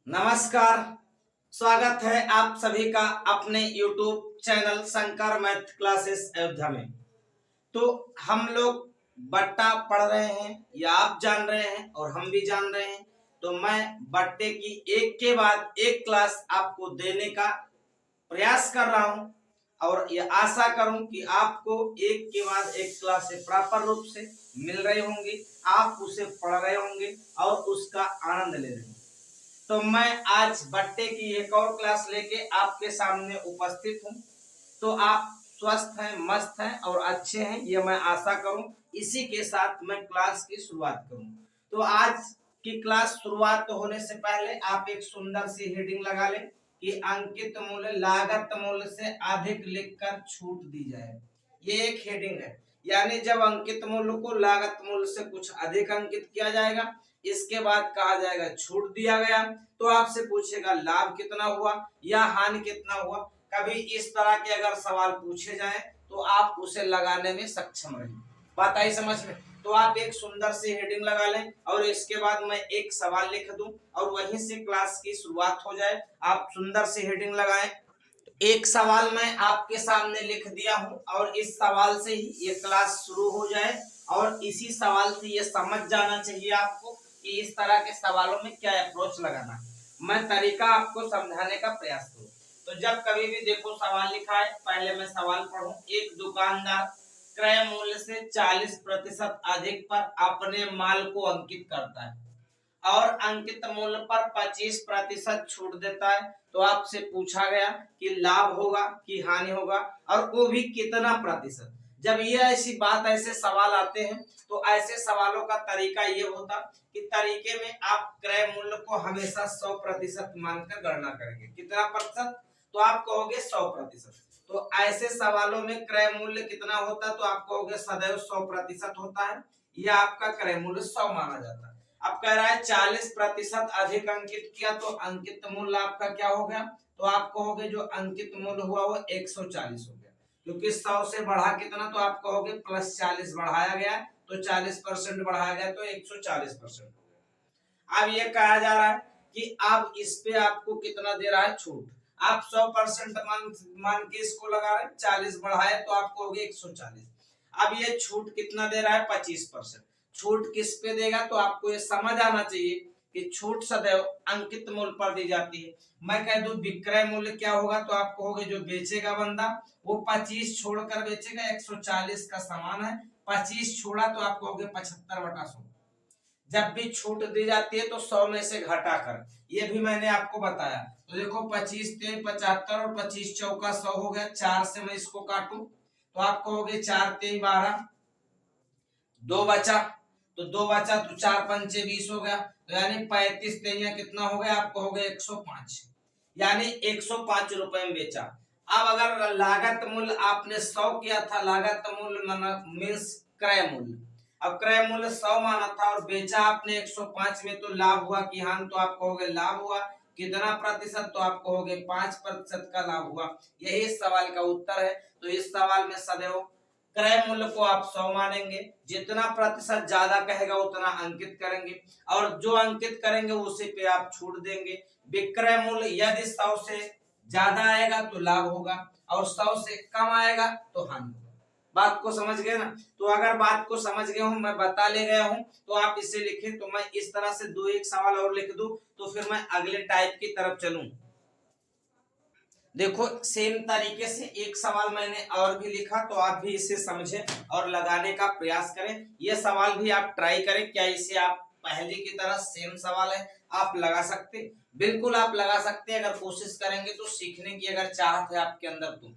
नमस्कार। स्वागत है आप सभी का अपने YouTube channel Shankar math classes Ayodhya में। तो हम लोग बट्टा पढ़ रहे हैं या आप जान रहे हैं और हम भी जान रहे हैं। तो मैं बट्टे की एक के बाद एक क्लास आपको देने का प्रयास कर रहा हूं और ये आशा करूं कि आपको एक के बाद एक क्लास से प्रॉपर रूप से मिल रही होंगी, आप उसे पढ़ रहे होंगे और उसका आनंद ले रहे होंगे। तो मैं आज बट्टे की एक और क्लास लेके आपके सामने उपस्थित हूं। तो आप स्वस्थ हैं, मस्त हैं और अच्छे हैं, ये मैं आशा करूं। इसी के साथ मैं क्लास की शुरुआत करूं। तो आज की क्लास शुरुआत होने से पहले आप एक सुंदर सी हेडिंग लगा लें कि अंकित मूल्य लागत मूल्य से अधिक लिखकर छूट दी जाए। ये एक हेडिंग है, यानी जब अंकित मूल्य को लागत मूल्य से कुछ अधिक अंकित किया जाएगा, इसके बाद कहा जाएगा छूट दिया गया, तो आपसे पूछेगा लाभ कितना हुआ या हानि कितना हुआ। कभी इस तरह के अगर सवाल पूछे जाएं तो आप उसे लगाने में सक्षम रहें। बात आई समझ में? तो आप एक सुंदर सी हेडिंग लगा लें और इसके बाद मैं एक सवाल लिख दूं और वहीं से क्लास की शुरुआत हो जाए। आप सुंदर सी हेडिंग लगाएं। एक सवाल मैं आपके सामने लिख दिया हूं और इस सवाल से ही ये क्लास शुरू हो जाए और इसी सवाल से ये समझ जाना चाहिए आपको कि इस तरह के सवालों में क्या अप्रोच लगाना है। मैं तरीका आपको समझाने का प्रयास करूं। तो जब कभी भी देखो सवाल लिखा है, पहले मैं सवाल पढ़ूं। एक दुकानदार क्रय मूल्य से 40% अधिक पर अपने माल को अंकित करता है और अंकित मूल्य पर 25% छूट देता है। तो आपसे पूछा गया कि लाभ होगा कि हानि होगा और वो भी कितना प्रतिशत। जब ये ऐसी बात, ऐसे सवाल आते हैं तो ऐसे सवालों का तरीका ये होता कि तरीके में आप क्रय मूल्य को हमेशा 100% मानकर गणना करेंगे। कितना प्रतिशत? तो आप कहोगे 100%। तो ऐसे सवालों में क्रय मूल्य कितना होता है तो आप कहोगे सदैव 100% होता है, यह आपका क्रय मूल्य 100 माना जाता है। अब कह रहा है 40% अधिक अंकित किया तो अंकित मूल्य आपका क्या हो गया? तो आप कहोगे जो अंकित मूल्य हुआ वो 140 हो गया, क्योंकि 100 से बढ़ा कितना तो आप कहोगे +40 बढ़ाया गया, तो 40% बढ़ाया गया तो 140% हो गया। अब ये कहा जा रहा है कि अब इस पे आपको कितना दे रहा है छूट। आप 100% मान के इसको लगा रहे हैं, 40 बढ़ाए तो आप कहोगे 140। अब ये छूट कितना दे रहा है? 25%। छूट किस पे देगा? तो आपको ये समझ आना चाहिए कि छूट सदैव अंकित मूल्य पर दी जाती है। मैं कह दूं विक्रय मूल्य क्या होगा तो आप कहोगे जो बेचेगा बंदा वो 25 छोड़कर बेचेगा, 140 का सामान है, 25 छोड़ा तो आप कहोगे 75/100। जब भी छूट दी जाती है तो 100 में से घटाकर, ये भी मैंने आपको बताया। तो देखो 25 3 75 और 25 चौका 100 हो गया। 4 से मैं इसको काटूं तो आप कहोगे 4 3 12, 2 बचा तो 2 बचा तो 4 पंचे 20 हो गया, तो यानी 35 3 कितना हो गया? आप कहोगे 105, यानी 105 रुपए में बेचा। अब अगर लागत मूल्य आपने 100 किया था, लागत मूल्य मीन्स क्रय मूल्य, अब क्रय मूल्य 100 माना था और बेचा आपने 105 में, तो लाभ हुआ कि हानि? तो आप कहोगे लाभ हुआ। कितना प्रतिशत? तो आप कहोगे 5% का लाभ हुआ। यही इस सवाल का उत्तर है। तो इस सवाल में सदैव क्रय मूल्य को आप 100 मानेंगे, जितना प्रतिशत ज्यादा कहेगा उतना अंकित करेंगे और जो अंकित करेंगे उसी पे आप छूट देंगे। विक्रय मूल्य यदि 100 से ज्यादा आएगा तो लाभ होगा और 100 से कम आएगा तो हानि होगा। बात को समझ गए ना? तो अगर बात को समझ गए हूं, मैं बता ले गया हूं, तो आप इसे लिखें। तो मैं इस तरह से दो एक सवाल और लिख दूं तो फिर मैं अगले टाइप की तरफ चलूं। देखो सेम तरीके से एक सवाल मैंने और भी लिखा, तो आप भी इसे समझें और लगाने का प्रयास करें। ये सवाल भी आप ट्राई करें, क्या इसे आप पहले की तरह सेम सवाल है आप लगा सकते? बिल्कुल आप लगा सकते हैं। अगर कोशिश करेंगे तो सीखने की अगर चाहत है आपके अंदर तो,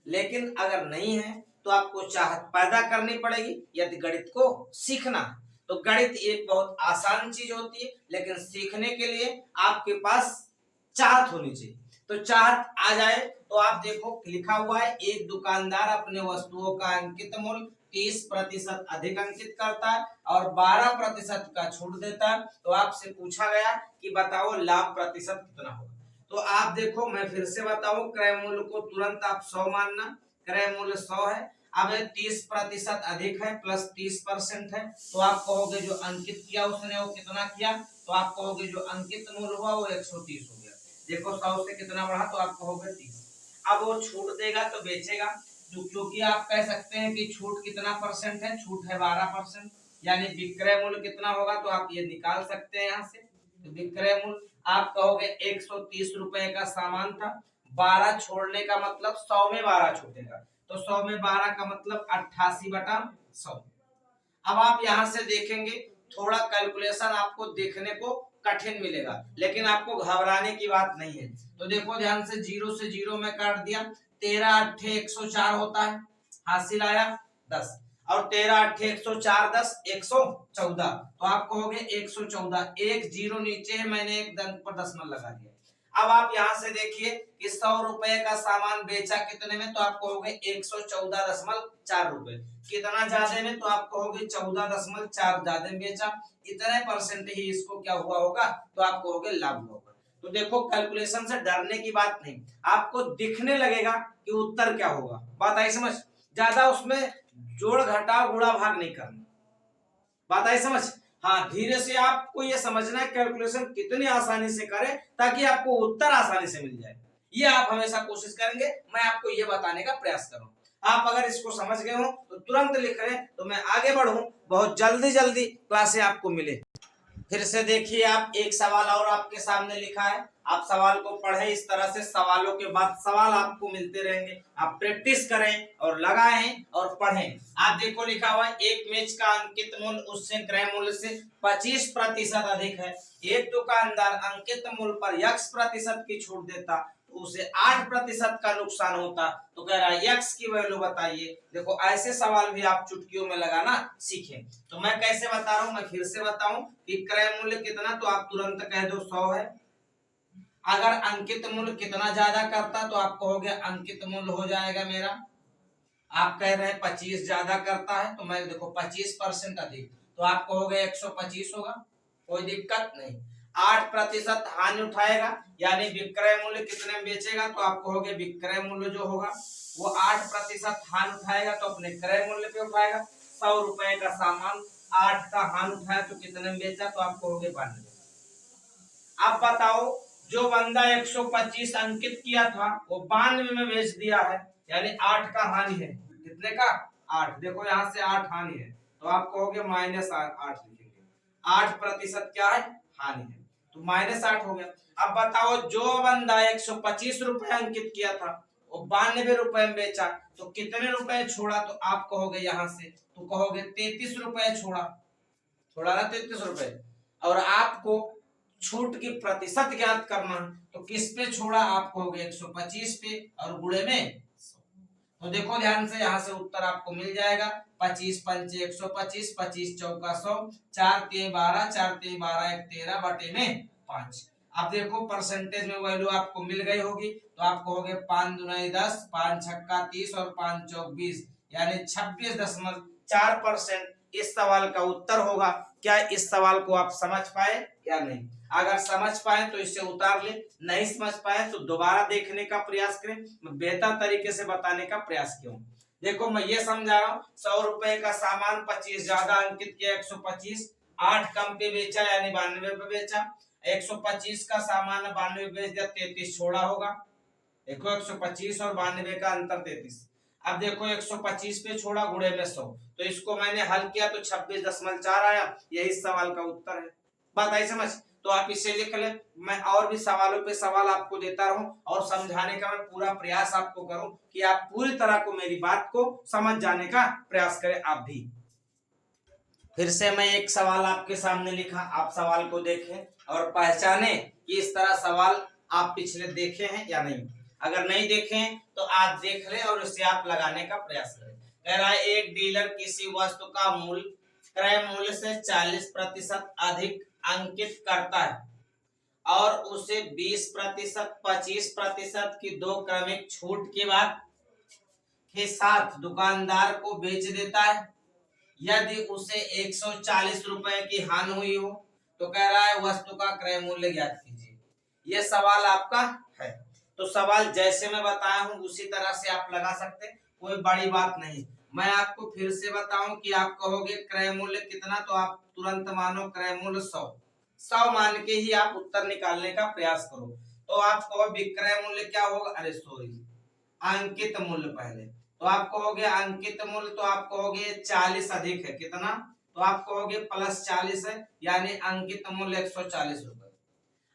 लेकिन अगर नहीं है तो आपको चाहत पैदा करनी पड़ेगी। यदि गणित को सीखना है तो गणित एक बहुत आसान चीज होती है, लेकिन सीखने के लिए आपके पास चाहत होनी चाहिए। तो चाहत आ जाए तो आप देखो लिखा हुआ है एक दुकानदार अपने वस्तुओं का अंकित मूल्य 30% अधिक अंकित करता है और 12% का छूट देता है। तो आपसे पूछा गया कि बताओ लाभ प्रतिशत कितना होगा। तो आप देखो मैं फिर से बताऊं, क्रय मूल्य को तुरंत आप 100 मानना, क्रय मूल्य 100 है। अब 30% अधिक है प्लस 30% है, तो आप कहोगे जो अंकित किया उसने वो कितना किया, तो आप कहोगे जो अंकित मूल्य हुआ वो 130 हो गया। देखो 100 से कितना बढ़ा, तो आप कहोगे 30। अब वो छूट देगा तो बेचेगा, क्योंकि आप कह सकते हैं कि छूट कितना परसेंट है, छूट है 12%, यानी विक्रय मूल्य कितना होगा, तो आप ये निकाल सकते हैं यहाँ से। तो विक्रय मूल्य आप कहोगे 130 रुपए का सामान था, 12 छोड़ने का मतलब 100 में 12 छूटेगा, तो 100 में 12 का मतलब 88/100। अब आप यहाँ से देखेंगे थोड़ा कैलकुलेशन आपको देखने को कठिन मिलेगा, लेकिन आपको घबराने की बात नहीं है। तो देखो ध्यान से, 0 से 0 में काट दिया, 13 8 104 होता है, हासिल आया 10, और 13 8 104 10 114, तो आप कहोगे 114, एक जीरो नीचे है, मैंने एक दंत पर दशमलव लगा दिया। अब आप यहाँ से देखिए कि 100 रुपए का सामान बेचा कितने में, तो आप कहोगे 114.4 रुपए, कितना ज्यादा में, तो आप कहोगे 14.4 ज्यादा में बेचा, इतने परसेंट ही इसको क्या हुआ होगा, तो आप कहोगे लाभ हुआ होगा। तो देखो कैलकुलेशन से डरने की बात नहीं, आपको दिखने लगेगा कि उत्तर क्या होगा, बात आई समझ, ज्यादा उसमें जोड़ घटाव गुणा भाग नहीं करना, बात आई समझ। हाँ, धीरे से आपको ये समझना है कैलकुलेशन कितनी आसानी से करें ताकि आपको उत्तर आसानी से मिल जाए, ये आप हमेशा कोशिश करेंगे, मैं आपको ये बताने का प्रयास करूं। आप अगर इसको समझ गए हो तो तुरंत लिख रहे हैं, तो मैं आगे बढ़ूं, बहुत जल्दी जल्दी क्लासें आपको मिले। फिर से देखिए, आप एक सवाल और आपके सामने लिखा है, आप सवाल को पढ़ें, इस तरह से सवालों के बाद सवाल आपको मिलते रहेंगे, आप प्रैक्टिस करें और लगाएं और पढ़ें। आप देखो लिखा हुआ है, एक मैच का अंकित मूल्य उससे क्रय मूल्य से 25% अधिक है, एक दुकानदार अंकित मूल्य पर x% की छूट देता तो उसे 8% का नुकसान होता, तो कह रहा है x की वैल्यू बताइए। देखो ऐसे सवाल भी आप चुटकियों में लगाना सीखें। तो मैं कैसे बता रहा हूं, मैं फिर से बताऊं कि क्रय मूल्य कितना, तो आप तुरंत कह दो 100 है। अगर अंकित मूल्य कितना ज्यादा करता, तो आप कहोगे अंकित मूल्य हो जाएगा मेरा, आप कह रहे हैं 25 ज्यादा करता है, तो मैं देखो 25% अधिक, तो आप कहोगे 125 होगा, कोई दिक्कत नहीं। 8% हानि उठाएगा, यानी विक्रय मूल्य कितने में बेचेगा, तो आप कहोगे विक्रय मूल्य जो होगा वो 8% हानि उठाएगा, तो अपने क्रय मूल्य पे उठाएगा। 100 रुपए का सामान 8 का हानि उठाया तो कितने में बेचा, तो आप कहोगे 92। अब बताओ, जो बंदा 125 अंकित किया था वो 92 में बेच दिया है, यानी 8 का हानि है, कितने का 8, देखो यहाँ से 8 हानि है, तो आप कहोगे -8 लिखेंगे, 8% क्या है, हानि है, तो -8 हो गया। अब बताओ, जो बंदा 125 रुपए अंकित किया था वो 92 रुपए में बेचा, तो कितने रुपए छोड़ा, तो आप कहोगे यहाँ से, तो कहोगे 33 रुपए छोड़ा, छोड़ा ना 33 रुपए, और आपको छूट की प्रतिशत ज्ञात करना, तो किस पे छोड़ा, आप कहोगे 125 पे और गुणे में 100। तो देखो ध्यान से, यहाँ से उत्तर आपको मिल जाएगा, 25 पंचे 125, 25 चौका 100, 4 3 12, 4 3 12 1 13 बटे में 5। अब देखो परसेंटेज में वैल्यू आपको मिल गई होगी, तो आप कहोगे 5 दूनी 10, 5 छक्का 30 और 5 चौक 20, यानी 26.4% इस सवाल का उत्तर होगा। क्या इस सवाल को आप समझ पाए या नहीं? अगर समझ पाए तो इसे उतार ले, नहीं समझ पाए तो दोबारा देखने का प्रयास करें, मैं बेहतर तरीके से बताने का प्रयास किया हूं। देखो मैं ये समझा रहा हूँ, 100 रुपए का सामान 25 ज्यादा अंकित किया 125, 8 कम पे बेचा यानी 92 पे बेचा, 125 का सामान 92 बेच दिया, 33 छोड़ा होगा। देखो 125 और 92 का अंतर 33। अब देखो 125 पे छोड़ा, गुणे में 100, तो इसको मैंने हल किया तो 26.4 आया, यही सवाल का उत्तर है। बात आई समझ? तो आप इसे लिख ले, मैं और भी सवालों पे सवाल आपको देता रहूं और समझाने का मैं पूरा प्रयास आपको करूं कि आप पूरी तरह को मेरी बात को समझ जाने का प्रयास करें आप भी। फिर से मैं एक सवाल आपके सामने लिखा, आप सवाल को देखें और पहचाने कि इस तरह सवाल आप पिछले देखे हैं या नहीं। अगर नहीं देखे तो आज देख लें और इसे आप लगाने का प्रयास करें। कह रहा है, एक डीलर किसी वस्तु का मूल्य क्रय मूल्य से 40% अधिक अंकित करता है और उसे 20%, 25% की दो क्रमिक छूट के बाद के साथ दुकानदार को बेच देता है। यदि उसे 140 रुपए की हानि हुई हो तो कह रहा है वस्तु का क्रय मूल्य ज्ञात कीजिए। यह सवाल आपका है, तो सवाल जैसे मैं बताया हूं उसी तरह से आप लगा सकते हैं, कोई बड़ी बात नहीं। मैं आपको फिर से बताऊं कि आप कहोगे क्रय मूल्य कितना, तो आप तुरंत मानो क्रय मूल्य 100 मान के ही आप उत्तर निकालने का प्रयास करो। तो आप कहो विक्रय मूल्य क्या होगा, अरे सॉरी, अंकित मूल्य पहले। तो आप कहोगे अंकित मूल्य, तो आप कहोगे 40 अधिक है कितना, तो आप कहोगे +40 है, यानी अंकित मूल्य 140 रुपए।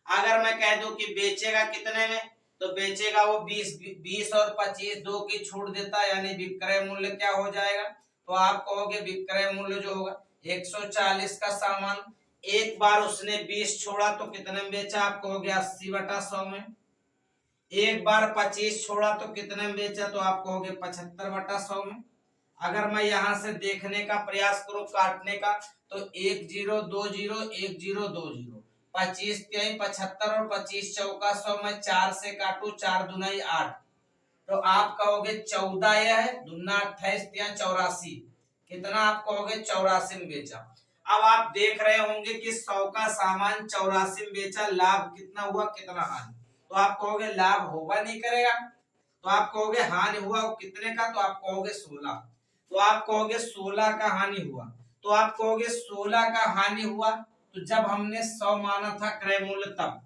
अगर मैं कह दूं कि बेचेगा कितने में, तो बेचेगा वो 20 और 25 दो की छूट देता है, यानी विक्रय मूल्य क्या हो जाएगा, तो आप कहोगे विक्रय मूल्य जो होगा 140 का सामान एक बार उसने 20 छोड़ा तो कितने में बेचा, आप कहोगे 80/100 में। एक बार 25 छोड़ा तो कितने में बेचा, तो आप कहोगे 75/100 में। अगर मैं यहां से देखने का प्रयास करूं काटने का, तो 1 0 2 0 1 0 2 0, 25 3 75 और 25 चौका 100 में 4 से काटू, 4 दूनी 8, तो आप कहोगे 14, यह है दूना 28 84, कितना आप कहोगे 84 में बेचा। अब आप देख रहे होंगे कि 100 का सामान 84 में बेचा, लाभ कितना हुआ कितना हानि, तो आप कहोगे लाभ होगा नहीं करेगा, तो आप कहोगे हानि हुआ कितने का, तो आप कहोगे 16, तो आप कहोगे 16 का हानि हुआ, तो आप कहोगे 16 का हानि हुआ, तो जब हमने 100 माना था क्रय मूल्य तब,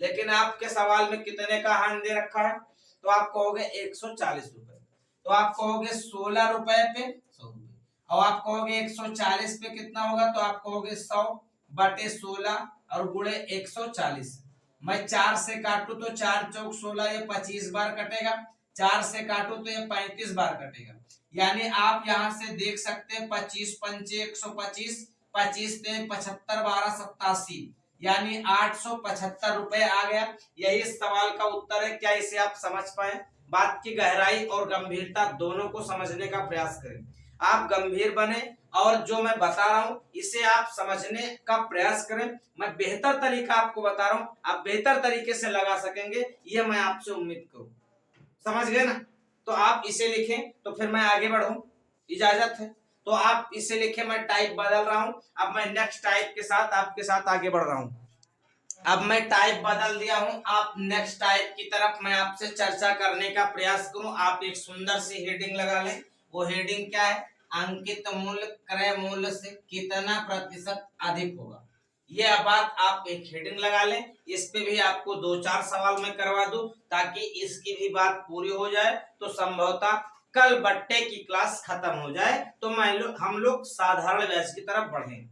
लेकिन आपके सवाल में कितने का हानि दे रखा है, तो आप कहोगे 140 रुपए, तो आप कहोगे 16 रुपए पे 100 रुपए, और आप कहोगे 140 पे कितना होगा, तो आप कहोगे 100/16 और गुणे 140। मैं 4 से काटू तो 4 चौक 16, ये 25 बार कटेगा, 4 से काटू तो ये 35 बार कटेगा, यानी आप यहां से देख सकते हैं 25 पंचे 125, 25 से 75 12 87, यानी 875 रुपए आ गया। यही सवाल का उत्तर है। क्या इसे आप समझ पाए? बात की गहराई और गंभीरता दोनों को समझने का प्रयास करें। आप गंभीर बने और जो मैं बता रहा हूं इसे आप समझने का प्रयास करें। मैं बेहतर तरीका आपको बता रहा हूं, आप बेहतर तरीके से लगा सकेंगे, ये मैं आपसे उम्मीद करूं। समझ गए ना? तो आप इसे लिखें, तो फिर मैं आगे बढ़ूं, इजाजत है। तो आप इसे लिखें, मैं टाइप बदल रहा हूं, अब मैं नेक्स्ट टाइप के साथ आपके साथ आगे बढ़ रहा हूं। अब मैं टाइप बदल दिया हूं, आप नेक्स्ट टाइप की तरफ मैं आपसे चर्चा करने का प्रयास करूं। आप एक सुंदर सी हेडिंग लगा लें। वो हेडिंग क्या है? अंकित मूल्य क्रय मूल्य से कितना प्रतिशत अधिक होगा। ये बात आप एक हेडिंग लगा लें। इस पे भी आपको 2-4 सवाल मैं करवा दूं ताकि इसकी भी बात पूरी हो जाए, तो संभवतः कल बट्टे की क्लास खत्म हो जाए, तो हम लोग साधारण बैच की तरफ बढ़ें।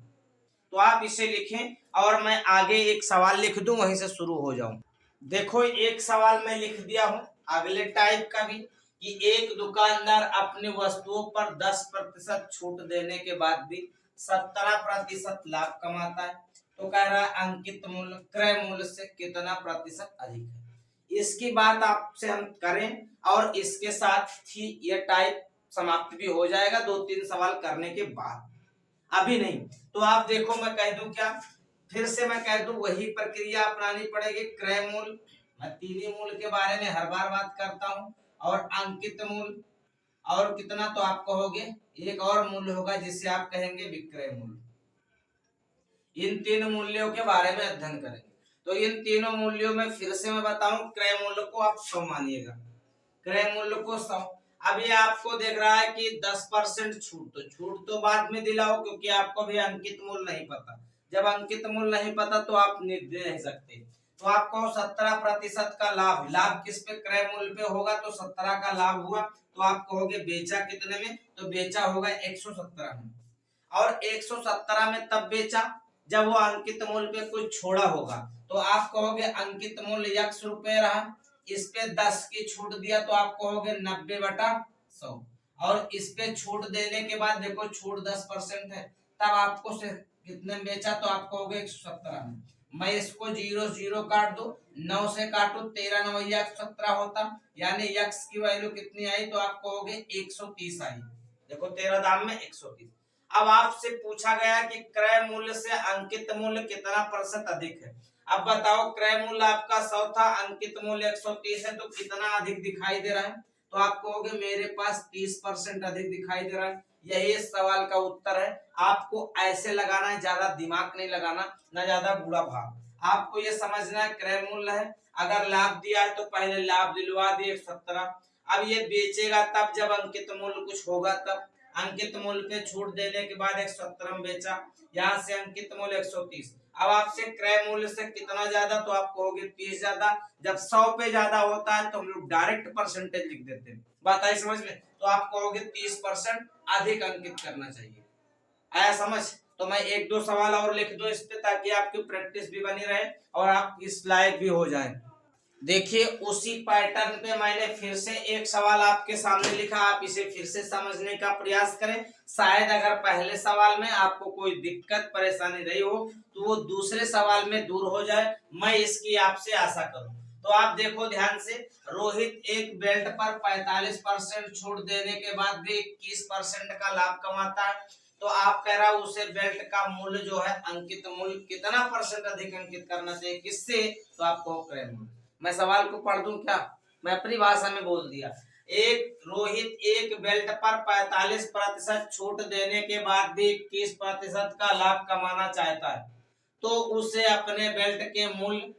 तो आप इसे लिखें और मैं आगे एक सवाल लिख दूं, वहीं से शुरू हो जाऊं। देखो एक सवाल मैं लिख दिया हूं अगले टाइप का भी, कि एक दुकानदार अपनी वस्तुओं पर 10% छूट देने के बाद भी 17% लाभ कमाता है। तो कह रहा है अंकित मूल्य क्रय मूल्य से कितना प्रतिशत अधिक है। इसकी बात आपसे हम करें और इसके साथ ही यह टाइप समाप्त भी हो जाएगा 2-3 सवाल करने के बाद, अभी नहीं। तो आप देखो मैं कह दूं क्या, फिर से मैं कह दूं वही प्रक्रिया अपनानी पड़ेगी। क्रय मूल्य, मैं तीनों मूल्य के बारे में हर बार बात करता हूं, और अंकित मूल्य और कितना, तो आप कहोगे एक और मूल्य होगा जिसे आप कहेंगे विक्रय मूल्य। इन तीन मूल्यों के बारे में अध्ययन करेंगे। तो इन तीनों मूल्यों में फिर से मैं बताऊं, क्रय मूल्य को आप 100 मानिएगा, क्रय मूल्य को 100। अभी आपको देख रहा है कि 10% छूट, तो छूट तो बाद में दिलाओ क्योंकि आपको भी अंकित मूल्य नहीं पता। जब अंकित मूल्य नहीं पता तो आप दे नहीं सकते। तो आपको 17% का लाभ, लाभ किस पे? क्रय मूल्य पे होगा, तो 17 का लाभ हुआ। तो आप कहोगे बेचा कितने में, तो बेचा होगा 117 में, और 117 में तब बेचा जब वो अंकित मूल्य पे कुछ छोड़ा होगा। तो आप कहोगे अंकित मूल्य x रुपए रहा, इस पे 10 की छूट दिया, तो आप कहोगे 90/100, और इस पे छूट देने के बाद देखो छूट 10% है, तब आपको से कितने में बेचा, तो आप कहोगे 117 में। मैं इसको 0 0 काट दो, 9 से काटू 13 9 117 होता, यानी x की वैल्यू कितनी आई, तो आप कहोगे 130 आई। देखो 13 दाम में 130। अब आपसे पूछा गया कि क्रय मूल्य से अंकित मूल्य कितना प्रतिशत अधिक है। अब बताओ क्रय मूल्य आपका 100 था, अंकित मूल्य 130 है, तो कितना अधिक दिखाई दे रहा है, तो आप कहोगे मेरे पास 30% अधिक दिखाई दे रहा है। यही इस सवाल का उत्तर है। आपको ऐसे लगाना है, ज्यादा दिमाग नहीं लगाना, ना ज्यादा बुरा भाव। आपको ये समझना है क्रय मूल्य है, अगर लाभ दिया है तो पहले लाभ दिलवा दिए 17, अब ये बेचेगा तब जब अंकित मूल्य कुछ होगा तब। अंकित मूल्य पे छूट देने के बाद 170 में बेचा, यहाँ से अंकित मूल्य 130। अब आपसे क्रय मूल्य से कितना ज्यादा, तो आप कहोगे 30 ज्यादा। जब 100 पे ज्यादा होता है तो हम लोग डायरेक्ट परसेंटेज लिख देते हैं। बात आई समझ में? तो आप कहोगे 30% अधिक अंकित करना चाहिए। आया समझ? तो मैं एक दो सवाल और लिख दूं इस पे, ताकि आपकी प्रैक्टिस भी बनी रहे और आप इस लायक भी हो जाए। देखिए उसी पैटर्न पे मैंने फिर से एक सवाल आपके सामने लिखा, आप इसे फिर से समझने का प्रयास करें। शायद अगर पहले सवाल में आपको कोई दिक्कत परेशानी रही हो तो वो दूसरे सवाल में दूर हो जाए, मैं इसकी आपसे आशा करूं। तो आप देखो ध्यान से, रोहित एक बेल्ट पर 45% छूट देने के बाद भी 21% का लाभ कमाता है। तो आप कह रहा उसे बेल्ट का मूल्य जो है अंकित मूल्य कितना परसेंट अधिक अंकित करना चाहिए, किससे? तो आपको क्रय मूल्य। मैं सवाल को पढ़ दूं क्या? मैं अपनी भाषा में बोल दिया। एक रोहित एक बेल्ट पर 45% छूट देने के बाद भी 21% का लाभ कमाना चाहता है, तो उसे अपने बेल्ट के मूल्य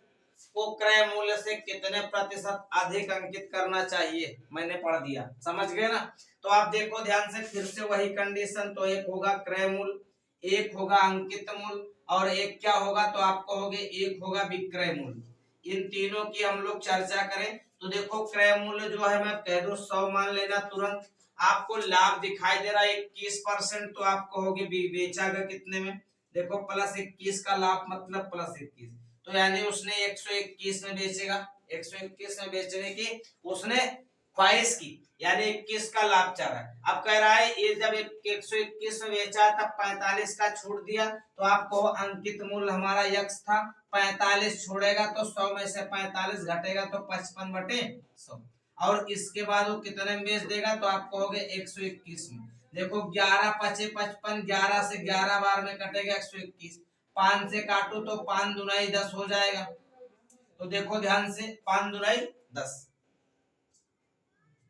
को क्रय मूल्य से कितने प्रतिशत अधिक अंकित करना चाहिए? मैंने पढ़ दिया, समझ गए ना? तो आप देखो ध्यान से, फिर से वही कंडीशन। तो एक होगा क्रय मूल्य, एक होगा अंकित मूल्य, और एक क्या होगा, तो आप कहोगे एक होगा विक्रय मूल्य। इन तीनों की हम लोग चर्चा करें तो देखो क्रय मूल्य जो है, मैं कह दूं 100 मान लेना तुरंत। आपको लाभ दिखाई दे रहा है 21%, तो आप कहोगे बेचागा कितने में? देखो +21 का लाभ मतलब +21, तो यानी उसने 121 में बेचेगा। 121 में बेचने की उसने ख्वाहिश की, यानी 21 का लाभ चाह रहा है। अब कह रहा है ये जब 121 में बेचा तब 45 का छूट दिया, तो आपको अंकित मूल्य हमारा यक्स था, 45 छोड़ेगा तो 100 में से 45 घटेगा तो 55/100, और इसके बाद वो कितने में बेच देगा, तो आप कहोगे 121 में। देखो 11 पचे 55, 11 से 11 बार में कटेगा 121, 5 से काटो तो 5 दुनाई 10 हो जाएगा। तो देखो ध्यान से, 5 दुनाई 10,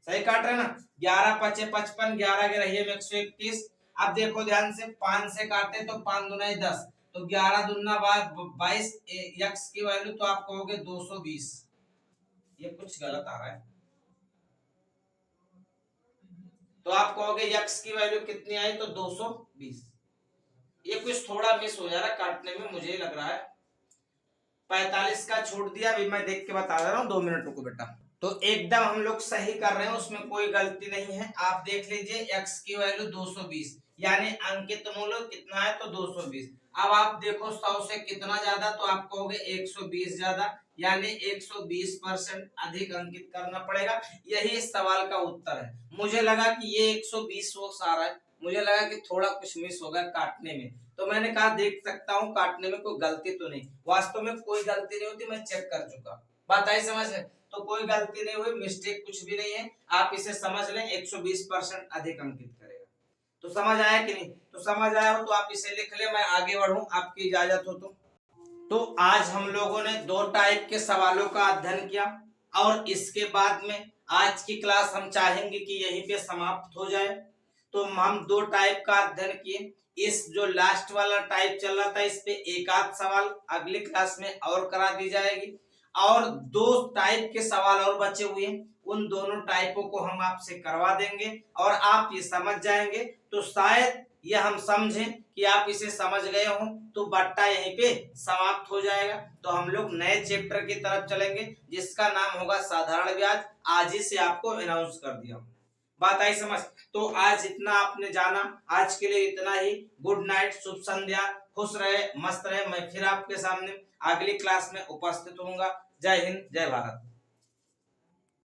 सही काट रहे ना? 11 पचे 55, 11 के रहिए में 121। अब देखो ध्यान से, 5 से काटे तो 5 दुनाई 10, तो 11 दूना 22, यक्स की वैल्यू तो आप कहोगे 220। ये कुछ गलत आ रहा है, तो आप कहोगे यक्स की वैल्यू कितनी आई, तो 220। ये कुछ थोड़ा मिस हो जा रहा है काटने में, मुझे लग रहा है। 45 का छोड़ दिया, अभी मैं देख के बता रहा हूँ, 2 मिनट रुको बेटा। तो एकदम हम लोग सही कर रहे हैं, उसमें कोई गलती नहीं है। आप देख लीजिए x की वैल्यू 220, यानी अंकित मूल्य कितना है, तो 220। अब आप देखो 100 से कितना ज्यादा, तो आप कहोगे 120 ज्यादा, यानी 120% अधिक अंकित करना पड़ेगा। यही इस सवाल का उत्तर है। मुझे लगा कि ये 120 आ रहा है, मुझे लगा कि थोड़ा कुछ मिस होगा काटने में, तो मैंने कहा देख सकता हूँ काटने में कोई गलती तो नहीं। वास्तव में कोई गलती नहीं होती, मैं चेक कर चुका। बात आई समझ में? तो कोई गलती नहीं हुई, मिस्टेक कुछ भी नहीं है। आप इसे समझ लें, 120% अधिक अंकित करेगा। तो समझ आया कि नहीं? तो समझ आया हो तो आप इसे लिख ले, मैं आगे बढ़ूं आपकी इजाजत हो तो आज हम लोगों ने 2 टाइप के सवालों का अध्ययन किया, और इसके बाद में आज की क्लास हम चाहेंगे कि यहीं पे समाप्त हो जाए। तो हम 2 टाइप का अध्ययन किए। इस जो लास्ट वाला टाइप चल रहा था, इस पे एक आध सवाल अगली क्लास में और करा दी जाएगी, और 2 टाइप के सवाल और बचे हुए हैं, उन दोनों टाइपों को हम आपसे करवा देंगे और आप ये समझ जाएंगे। तो शायद ये हम समझें कि आप इसे समझ गए हो, तो बट्टा यहीं पे समाप्त हो जाएगा। तो हम लोग नए चैप्टर की तरफ चलेंगे, जिसका नाम होगा साधारण ब्याज। आज ही से आपको अनाउंस कर दिया। बात आई समझ? तो आज इतना आपने जाना, आज के लिए इतना ही। गुड नाइट, शुभ संध्या, खुश रहे, मस्त रहे। मैं फिर आपके सामने अगली क्लास में उपस्थित होऊंगा। जय हिंद, जय भारत।